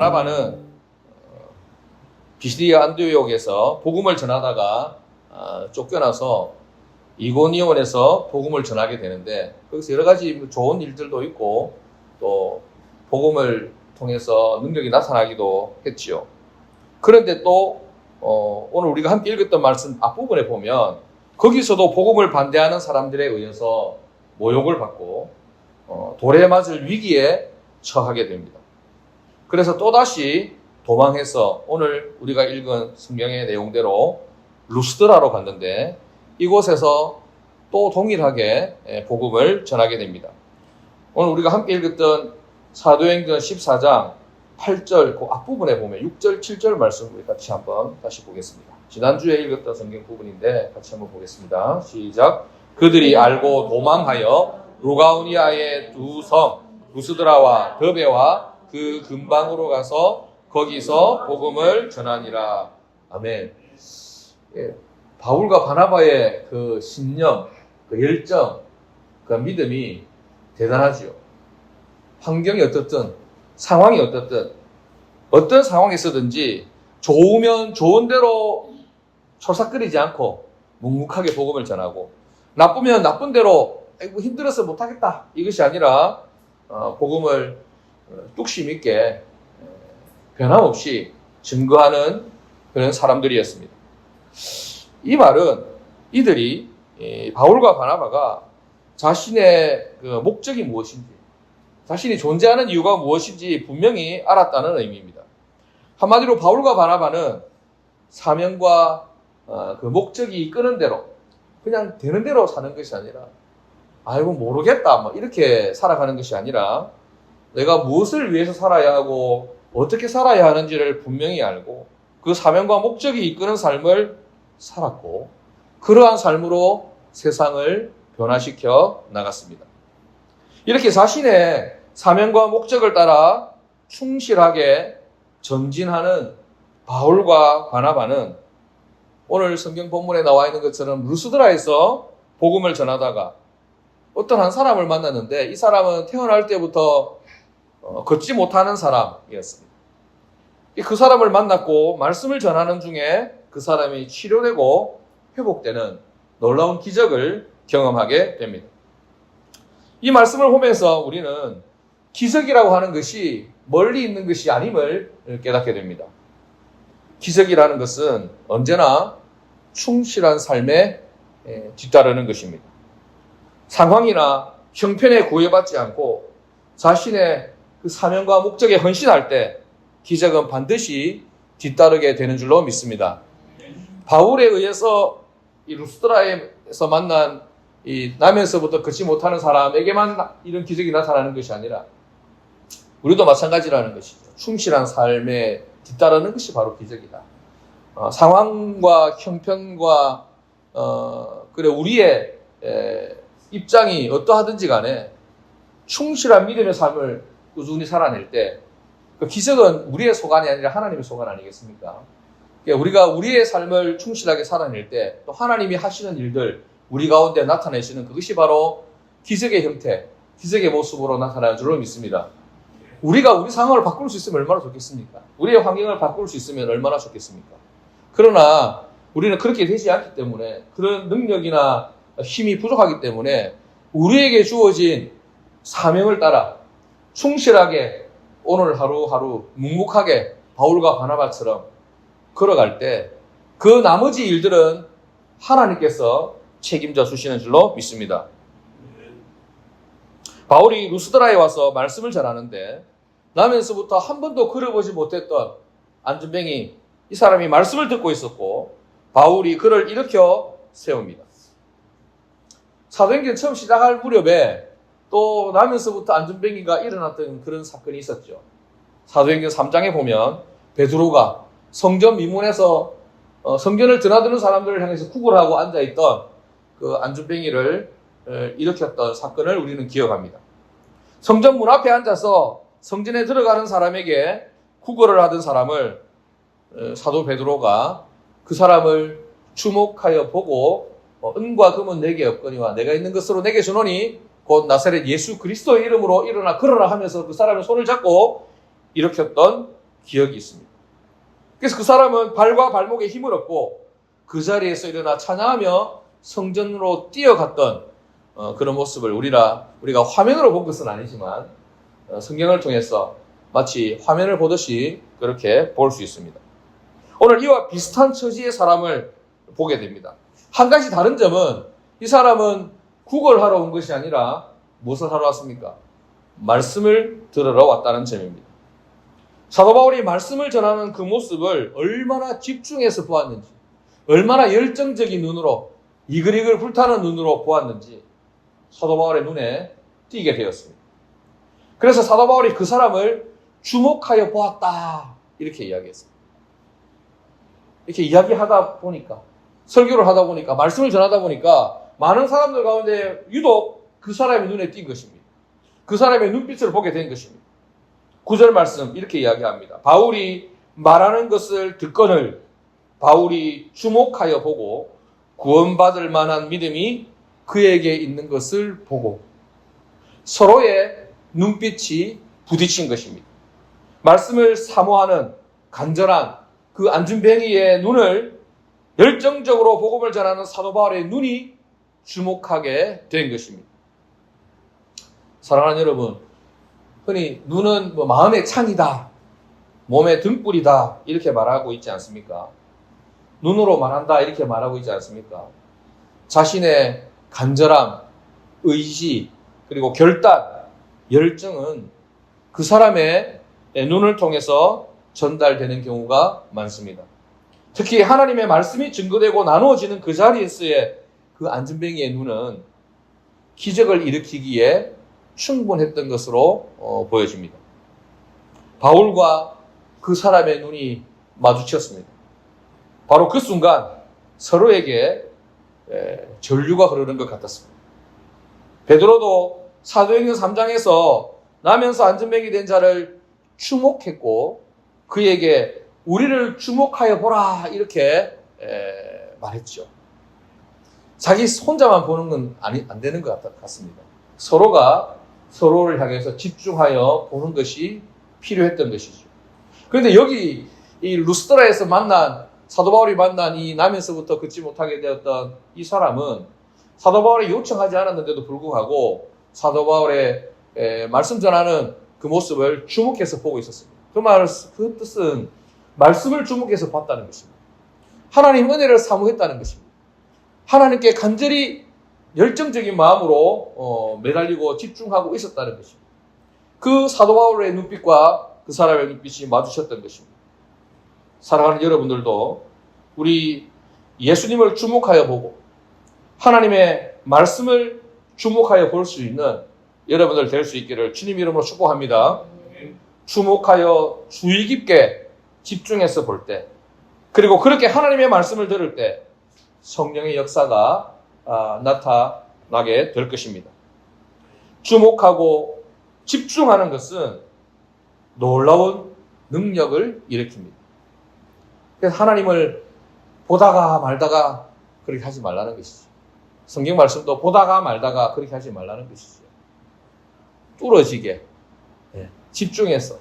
바나바는 비시디아 안디옥에서 복음을 전하다가 쫓겨나서 이고니온에서 복음을 전하게 되는데, 거기서 여러 가지 좋은 일들도 있고 또 복음을 통해서 능력이 나타나기도 했지요. 그런데 또 오늘 우리가 함께 읽었던 말씀 앞부분에 보면 거기서도 복음을 반대하는 사람들에 의해서 모욕을 받고 돌에 맞을 위기에 처하게 됩니다. 그래서 또다시 도망해서 오늘 우리가 읽은 성경의 내용대로 루스드라로 갔는데, 이곳에서 또 동일하게 복음을 전하게 됩니다. 오늘 우리가 함께 읽었던 사도행전 14장 8절 그 앞부분에 보면 6절, 7절 말씀 우리 같이 한번 다시 보겠습니다. 지난주에 읽었던 성경 부분인데 같이 한번 보겠습니다. 시작. 그들이 알고 도망하여 루가우니아의 두 섬 루스드라와 더베와 그 근방으로 가서 거기서 복음을 전하니라. 아멘. 예, 바울과 바나바의 그 신념, 그 열정, 그 믿음이 대단하지요. 환경이 어떻든 상황이 어떻든 어떤 상황에서든지 좋으면 좋은 대로 철삭거리지 않고 묵묵하게 복음을 전하고, 나쁘면 나쁜 대로 힘들어서 못하겠다 이것이 아니라 복음을 뚝심 있게 변함없이 증거하는 그런 사람들이었습니다. 이 말은 이들이 바울과 바나바가 자신의 그 목적이 무엇인지, 자신이 존재하는 이유가 무엇인지 분명히 알았다는 의미입니다. 한마디로 바울과 바나바는 사명과 그 목적이 이끄는 대로 그냥 되는 대로 사는 것이 아니라, 아이고 모르겠다 뭐 이렇게 살아가는 것이 아니라, 내가 무엇을 위해서 살아야 하고 어떻게 살아야 하는지를 분명히 알고 그 사명과 목적이 이끄는 삶을 살았고, 그러한 삶으로 세상을 변화시켜 나갔습니다. 이렇게 자신의 사명과 목적을 따라 충실하게 전진하는 바울과 바나바는 오늘 성경 본문에 나와 있는 것처럼 루스드라에서 복음을 전하다가 어떤 한 사람을 만났는데, 이 사람은 태어날 때부터 걷지 못하는 사람이었습니다. 그 사람을 만났고 말씀을 전하는 중에 그 사람이 치료되고 회복되는 놀라운 기적을 경험하게 됩니다. 이 말씀을 보면서 우리는 기적이라고 하는 것이 멀리 있는 것이 아님을 깨닫게 됩니다. 기적이라는 것은 언제나 충실한 삶에 뒤따르는 것입니다. 상황이나 형편에 구애받지 않고 자신의 그 사명과 목적에 헌신할 때 기적은 반드시 뒤따르게 되는 줄로 믿습니다. 바울에 의해서 이 루스드라에서 만난 이 나면서부터 걷지 못하는 사람에게만 이런 기적이 나타나는 것이 아니라 우리도 마찬가지라는 것이죠. 충실한 삶에 뒤따르는 것이 바로 기적이다. 상황과 형편과 그래 우리의 입장이 어떠하든지 간에 충실한 믿음의 삶을 꾸준히 살아낼 때 그 기적은 우리의 소관이 아니라 하나님의 소관 아니겠습니까? 우리가 우리의 삶을 충실하게 살아낼 때 또 하나님이 하시는 일들 우리 가운데 나타내시는 그것이 바로 기적의 형태, 기적의 모습으로 나타나는 줄로 믿습니다. 우리가 우리 상황을 바꿀 수 있으면 얼마나 좋겠습니까? 우리의 환경을 바꿀 수 있으면 얼마나 좋겠습니까? 그러나 우리는 그렇게 되지 않기 때문에, 그런 능력이나 힘이 부족하기 때문에 우리에게 주어진 사명을 따라 충실하게 오늘 하루하루 묵묵하게 바울과 바나바처럼 걸어갈 때 그 나머지 일들은 하나님께서 책임져 주시는 줄로 믿습니다. 바울이 루스드라에 와서 말씀을 전하는데 나면서부터 한 번도 걸어보지 못했던 안전뱅이 이 사람이 말씀을 듣고 있었고, 바울이 그를 일으켜 세웁니다. 사도행전 처음 시작할 무렵에 또 나면서부터 안전뱅이가 일어났던 그런 사건이 있었죠. 사도행전 3장에 보면 베드로가 성전 미문에서 성전을 드나드는 사람들을 향해서 구걸하고 앉아있던 그 안전뱅이를 일으켰던 사건을 우리는 기억합니다. 성전 문 앞에 앉아서 성전에 들어가는 사람에게 구걸을 하던 사람을 사도 베드로가 그 사람을 주목하여 보고 은과 금은 내게 없거니와 내가 있는 것으로 내게 주노니 곧 나사렛 예수 그리스도의 이름으로 일어나 걸어라 하면서 그 사람의 손을 잡고 일으켰던 기억이 있습니다. 그래서 그 사람은 발과 발목에 힘을 얻고 그 자리에서 일어나 찬양하며 성전으로 뛰어갔던 그런 모습을 우리가 화면으로 본 것은 아니지만 성경을 통해서 마치 화면을 보듯이 그렇게 볼 수 있습니다. 오늘 이와 비슷한 처지의 사람을 보게 됩니다. 한 가지 다른 점은 이 사람은 구걸하러 온 것이 아니라 무엇을 하러 왔습니까? 말씀을 들으러 왔다는 점입니다. 사도 바울이 말씀을 전하는 그 모습을 얼마나 집중해서 보았는지, 얼마나 열정적인 눈으로, 이글이글 불타는 눈으로 보았는지 사도 바울의 눈에 띄게 되었습니다. 그래서 사도 바울이 그 사람을 주목하여 보았다 이렇게 이야기했습니다. 이렇게 이야기하다 보니까, 설교를 하다 보니까, 말씀을 전하다 보니까 많은 사람들 가운데 유독 그 사람의 눈에 띈 것입니다. 그 사람의 눈빛을 보게 된 것입니다. 9절 말씀 이렇게 이야기합니다. 바울이 말하는 것을 듣거늘 바울이 주목하여 보고 구원받을 만한 믿음이 그에게 있는 것을 보고 서로의 눈빛이 부딪힌 것입니다. 말씀을 사모하는 간절한 그 안준뱅이의 눈을 열정적으로 복음을 전하는 사도 바울의 눈이 주목하게 된 것입니다. 사랑하는 여러분, 흔히 눈은 마음의 창이다, 몸의 등불이다 이렇게 말하고 있지 않습니까? 눈으로 말한다 이렇게 말하고 있지 않습니까? 자신의 간절함, 의지, 그리고 결단, 열정은 그 사람의 눈을 통해서 전달되는 경우가 많습니다. 특히 하나님의 말씀이 증거되고 나누어지는 그 자리에서의 그 안준뱅이의 눈은 기적을 일으키기에 충분했던 것으로 보여집니다. 바울과 그 사람의 눈이 마주쳤습니다. 바로 그 순간 서로에게 전류가 흐르는 것 같았습니다. 베드로도 사도행전 3장에서 나면서 안전뱅이 된 자를 주목했고 그에게 우리를 주목하여 보라 이렇게 말했죠. 자기 혼자만 보는 건 안 되는 것 같습니다. 서로가 서로를 향해서 집중하여 보는 것이 필요했던 것이죠. 그런데 여기 이 루스드라에서 만난 사도 바울이 만난 이 남에서부터 걷지 못하게 되었던 이 사람은 사도 바울이 요청하지 않았는데도 불구하고 사도 바울의 말씀 전하는 그 모습을 주목해서 보고 있었습니다. 그 뜻은 말씀을 주목해서 봤다는 것입니다. 하나님 은혜를 사모했다는 것입니다. 하나님께 간절히 열정적인 마음으로 매달리고 집중하고 있었다는 것입니다. 그 사도 바울의 눈빛과 그 사람의 눈빛이 마주쳤던 것입니다. 사랑하는 여러분들도 우리 예수님을 주목하여 보고 하나님의 말씀을 주목하여 볼 수 있는 여러분들 될 수 있기를 주님 이름으로 축복합니다. 주목하여 주의 깊게 집중해서 볼 때, 그리고 그렇게 하나님의 말씀을 들을 때 성령의 역사가 나타나게 될 것입니다. 주목하고 집중하는 것은 놀라운 능력을 일으킵니다. 그래서 하나님을 보다가 말다가 그렇게 하지 말라는 것이죠. 성경 말씀도 보다가 말다가 그렇게 하지 말라는 것이죠. 뚫어지게 집중해서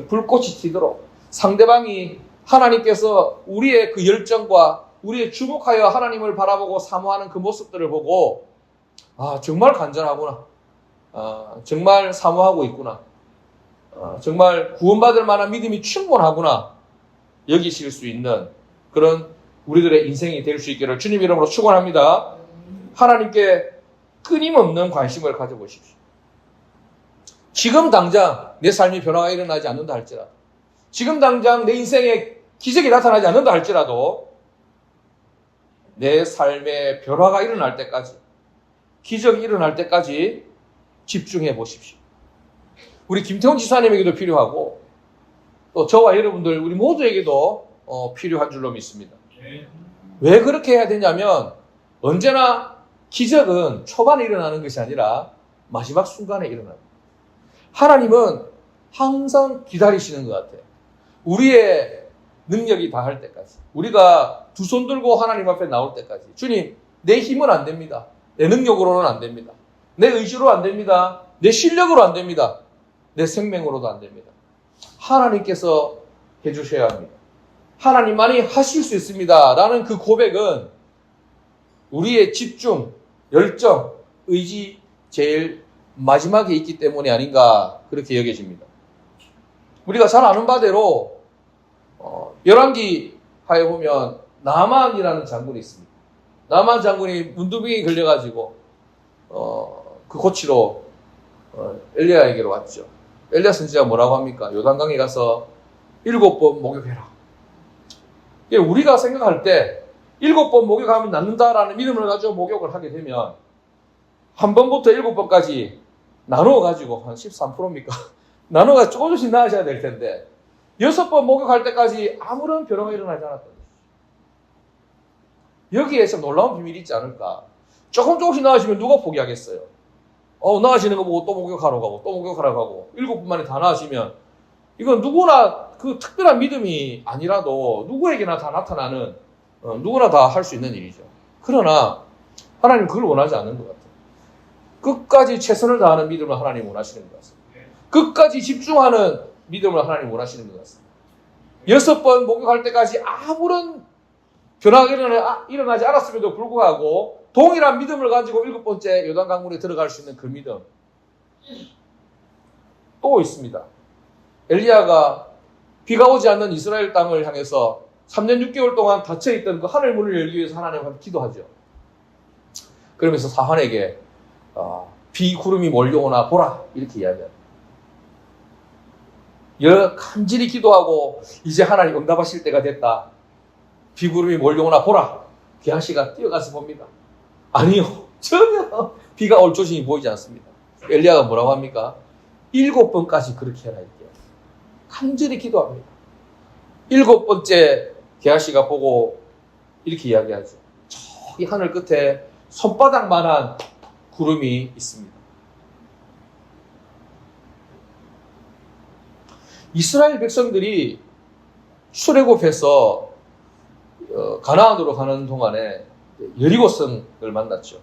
불꽃이 튀도록 상대방이 하나님께서 우리의 그 열정과 우리의 주목하여 하나님을 바라보고 사모하는 그 모습들을 보고 정말 간절하구나, 정말 사모하고 있구나, 정말 구원받을 만한 믿음이 충분하구나 여기실 수 있는 그런 우리들의 인생이 될 수 있기를 주님 이름으로 축원합니다. 하나님께 끊임없는 관심을 가져보십시오. 지금 당장 내 삶의 변화가 일어나지 않는다 할지라도, 지금 당장 내 인생에 기적이 나타나지 않는다 할지라도 내 삶의 변화가 일어날 때까지, 기적이 일어날 때까지 집중해 보십시오. 우리 김태훈 지사님에게도 필요하고 또 저와 여러분들 우리 모두에게도 필요한 줄로 믿습니다. 왜 그렇게 해야 되냐면 언제나 기적은 초반에 일어나는 것이 아니라 마지막 순간에 일어납니다. 하나님은 항상 기다리시는 것 같아요. 우리의 능력이 다할 때까지, 우리가 두 손 들고 하나님 앞에 나올 때까지. 주님, 내 힘은 안 됩니다. 내 능력으로는 안 됩니다. 내 의지로 안 됩니다. 내 실력으로 안 됩니다. 내 생명으로도 안 됩니다. 하나님께서 해주셔야 합니다. 하나님만이 하실 수 있습니다. 라는 그 고백은 우리의 집중, 열정, 의지 제일 마지막에 있기 때문이 아닌가 그렇게 여겨집니다. 우리가 잘 아는 바대로 열왕기 하에 보면 나만이라는 장군이 있습니다. 나만 장군이 문두병에 걸려가지고 그 고치러 엘리야에게로 왔죠. 엘리야 선지자가 뭐라고 합니까? 요단강에 가서 7번 목욕해라. 우리가 생각할 때 7번 목욕하면 낫는다라는 믿음을 가지고 목욕을 하게 되면 한 번부터 7번까지 나누어가지고 한 13%입니까? 나누어가지고 조금씩 나아져야 될 텐데 6번 목욕할 때까지 아무런 변화가 일어나지 않았던 거죠. 여기에서 놀라운 비밀이 있지 않을까? 조금씩 나아지면 누가 포기하겠어요? 나아지는 거 보고 또 목욕하러 가고 또 목욕하러 가고 7번 만에 다 나아지면 이건 누구나 그 특별한 믿음이 아니라도 누구에게나 다 나타나는 누구나 다 할 수 있는 일이죠. 그러나 하나님 그걸 원하지 않는 것 같아요. 끝까지 최선을 다하는 믿음을 하나님 원하시는 것 같습니다. 끝까지 집중하는 믿음을 하나님 원하시는 것 같습니다. 6번 목욕할 때까지 아무런 변화가 일어나지 않았음에도 불구하고 동일한 믿음을 가지고 7번째 요단 강물에 들어갈 수 있는 그 믿음 또 있습니다. 엘리야가 비가 오지 않는 이스라엘 땅을 향해서 3년 6개월 동안 닫혀있던 그 하늘 문을 열기 위해서 하나님한테 기도하죠. 그러면서 사환에게 비 구름이 몰려오나 보라 이렇게 이야기합니다. 간절히 기도하고 이제 하나님 응답하실 때가 됐다. 비구름이 몰려오나 보라. 게하시가 뛰어가서 봅니다. 아니요. 전혀 비가 올 조짐이 보이지 않습니다. 엘리야가 뭐라고 합니까? 7번까지 그렇게 해라. 이렇게. 간절히 기도합니다. 7번째 게하시가 보고 이렇게 이야기하죠. 저기 하늘 끝에 손바닥만한 구름이 있습니다. 이스라엘 백성들이 출애굽해서 가나안으로 가는 동안에 여리고성을 만났죠.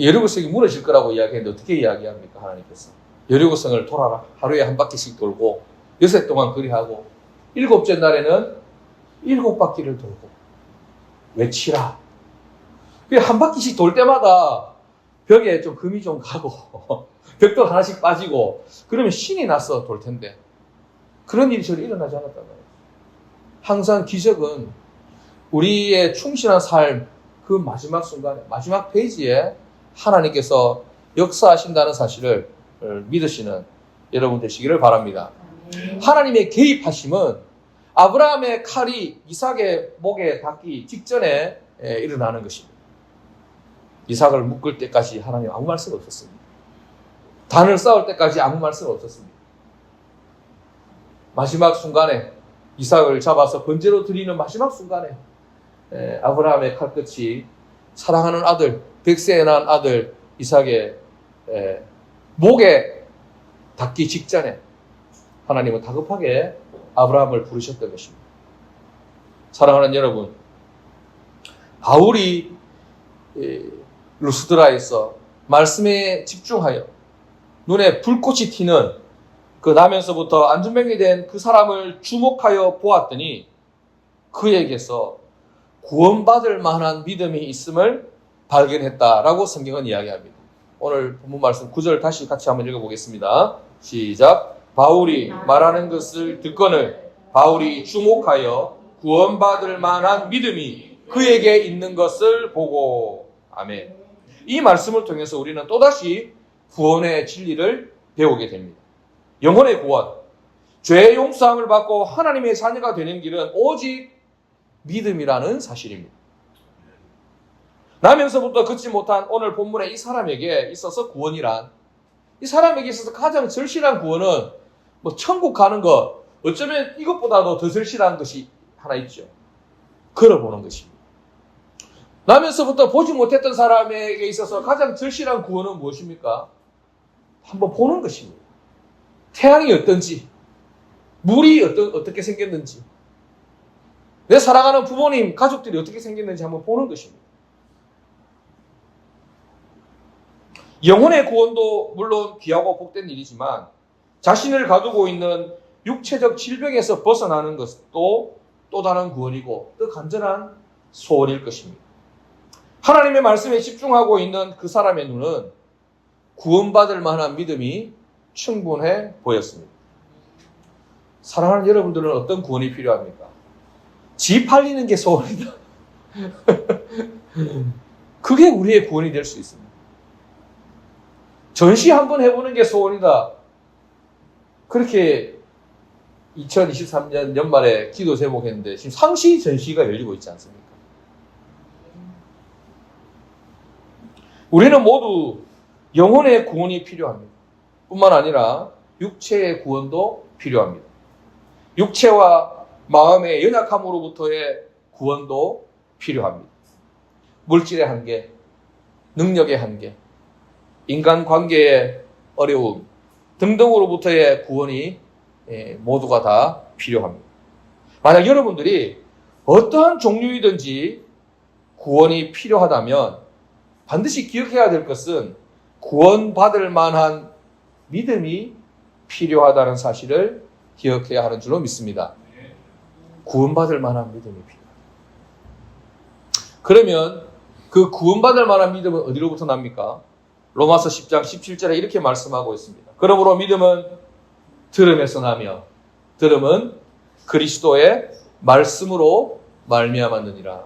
여리고성이 무너질 거라고 이야기했는데 어떻게 이야기합니까? 하나님께서 여리고성을 돌아라. 하루에 한 바퀴씩 돌고 6해 동안 그리하고 7째 날에는 7바퀴를 돌고 외치라. 한 바퀴씩 돌 때마다 벽에 좀 금이 좀 가고 벽돌 하나씩 빠지고 그러면 신이 나서 돌 텐데 그런 일이 전혀 일어나지 않았단 말이에요. 항상 기적은 우리의 충실한 삶 그 마지막 순간에 마지막 페이지에 하나님께서 역사하신다는 사실을 믿으시는 여러분 되시기를 바랍니다. 하나님의 개입하심은 아브라함의 칼이 이삭의 목에 닿기 직전에 일어나는 것입니다. 이삭을 묶을 때까지 하나님 아무 말씀 없었습니다. 단을 쌓을 때까지 아무 말씀 없었습니다. 마지막 순간에 이삭을 잡아서 번제로 드리는 마지막 순간에 아브라함의 칼끝이 사랑하는 아들, 백세에 난 아들 이삭의 목에 닿기 직전에 하나님은 다급하게 아브라함을 부르셨던 것입니다. 사랑하는 여러분, 바울이 루스드라에서 말씀에 집중하여 눈에 불꽃이 튀는 그 나면서부터 안전병이 된 그 사람을 주목하여 보았더니 그에게서 구원받을 만한 믿음이 있음을 발견했다라고 성경은 이야기합니다. 오늘 본문 말씀 9절 다시 같이 한번 읽어보겠습니다. 시작. 바울이 말하는 것을 듣거늘 바울이 주목하여 구원받을 만한 믿음이 그에게 있는 것을 보고. 아멘. 이 말씀을 통해서 우리는 또다시 구원의 진리를 배우게 됩니다. 영혼의 구원, 죄의 용서함을 받고 하나님의 자녀가 되는 길은 오직 믿음이라는 사실입니다. 나면서부터 걷지 못한 오늘 본문의 이 사람에게 있어서 구원이란, 이 사람에게 있어서 가장 절실한 구원은 천국 가는 것, 어쩌면 이것보다도 더 절실한 것이 하나 있죠. 걸어보는 것입니다. 나면서부터 보지 못했던 사람에게 있어서 가장 절실한 구원은 무엇입니까? 한번 보는 것입니다. 태양이 어떤지, 물이 어떻게 생겼는지, 내 사랑하는 부모님, 가족들이 어떻게 생겼는지 한번 보는 것입니다. 영혼의 구원도 물론 귀하고 복된 일이지만 자신을 가두고 있는 육체적 질병에서 벗어나는 것도 또 다른 구원이고 또 간절한 소원일 것입니다. 하나님의 말씀에 집중하고 있는 그 사람의 눈은 구원받을 만한 믿음이 충분해 보였습니다. 사랑하는 여러분들은 어떤 구원이 필요합니까? 집 팔리는 게 소원이다. 그게 우리의 구원이 될 수 있습니다. 전시 한번 해보는 게 소원이다. 그렇게 2023년 연말에 기도 제목했는데 지금 상시 전시가 열리고 있지 않습니까? 우리는 모두 영혼의 구원이 필요합니다. 뿐만 아니라 육체의 구원도 필요합니다. 육체와 마음의 연약함으로부터의 구원도 필요합니다. 물질의 한계, 능력의 한계, 인간관계의 어려움 등등으로부터의 구원이 모두가 다 필요합니다. 만약 여러분들이 어떠한 종류이든지 구원이 필요하다면 반드시 기억해야 될 것은 구원받을 만한 믿음이 필요하다는 사실을 기억해야 하는 줄로 믿습니다. 구원받을 만한 믿음이 필요합니다. 그러면 그 구원받을 만한 믿음은 어디로부터 납니까? 로마서 10장 17절에 이렇게 말씀하고 있습니다. 그러므로 믿음은 들음에서 나며 들음은 그리스도의 말씀으로 말미암았느니라.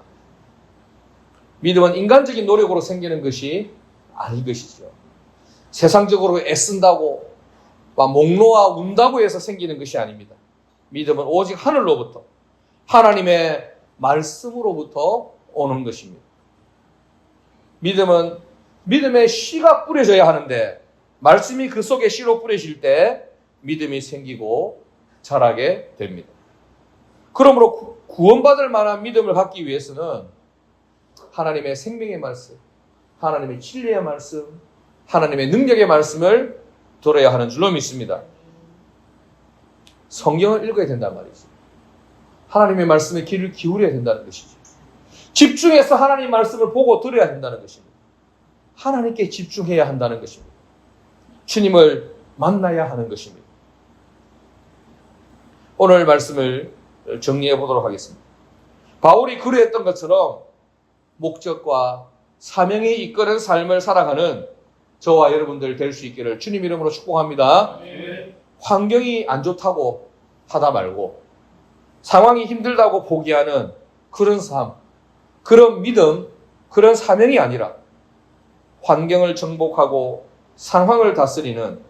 믿음은 인간적인 노력으로 생기는 것이 아닌 것이죠. 세상적으로 애쓴다고 목 놓아 운다고 해서 생기는 것이 아닙니다. 믿음은 오직 하늘로부터 하나님의 말씀으로부터 오는 것입니다. 믿음은 믿음의 씨가 뿌려져야 하는데 말씀이 그 속에 씨로 뿌려질 때 믿음이 생기고 자라게 됩니다. 그러므로 구원받을 만한 믿음을 갖기 위해서는 하나님의 생명의 말씀, 하나님의 진리의 말씀, 하나님의 능력의 말씀을 들어야 하는 줄로 믿습니다. 성경을 읽어야 된단 말이죠. 하나님의 말씀에 귀를 기울여야 된다는 것이죠. 집중해서 하나님 말씀을 보고 들어야 된다는 것입니다. 하나님께 집중해야 한다는 것입니다. 주님을 만나야 하는 것입니다. 오늘 말씀을 정리해 보도록 하겠습니다. 바울이 그러했던 것처럼 목적과 사명이 이끄는 삶을 살아가는 저와 여러분들 될 수 있기를 주님 이름으로 축복합니다. 환경이 안 좋다고 하다 말고 상황이 힘들다고 포기하는 그런 삶, 그런 믿음, 그런 사명이 아니라 환경을 정복하고 상황을 다스리는,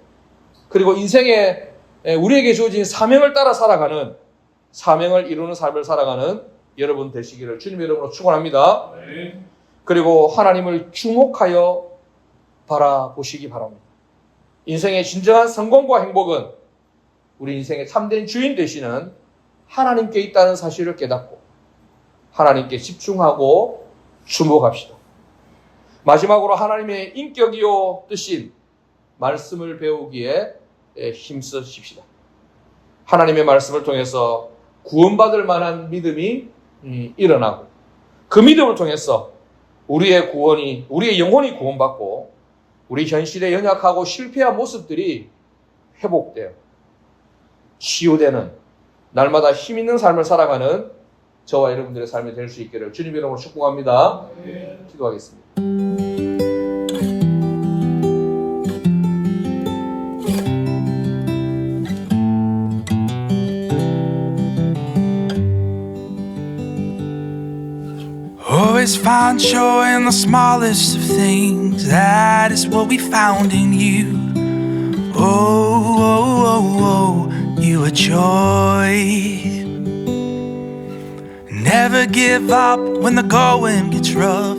그리고 인생에 우리에게 주어진 사명을 따라 살아가는, 사명을 이루는 삶을 살아가는 여러분 되시기를 주님의 이름으로 축원합니다. 그리고 하나님을 주목하여 바라보시기 바랍니다. 인생의 진정한 성공과 행복은 우리 인생의 참된 주인 되시는 하나님께 있다는 사실을 깨닫고 하나님께 집중하고 주목합시다. 마지막으로 하나님의 인격이요 뜻인 말씀을 배우기에 힘쓰십시다. 하나님의 말씀을 통해서 구원받을 만한 믿음이 일어나고 그 믿음을 통해서 우리의 구원이, 우리의 영혼이 구원받고 우리 현실의 연약하고 실패한 모습들이 회복되어 치유되는 날마다 힘있는 삶을 살아가는 저와 여러분들의 삶이 될 수 있기를 주님 이름으로 축복합니다. 기도하겠습니다. Always find joy in the smallest of things. That is what we found in you. Oh, oh, oh, oh, you are joy. Never give up when the going gets rough.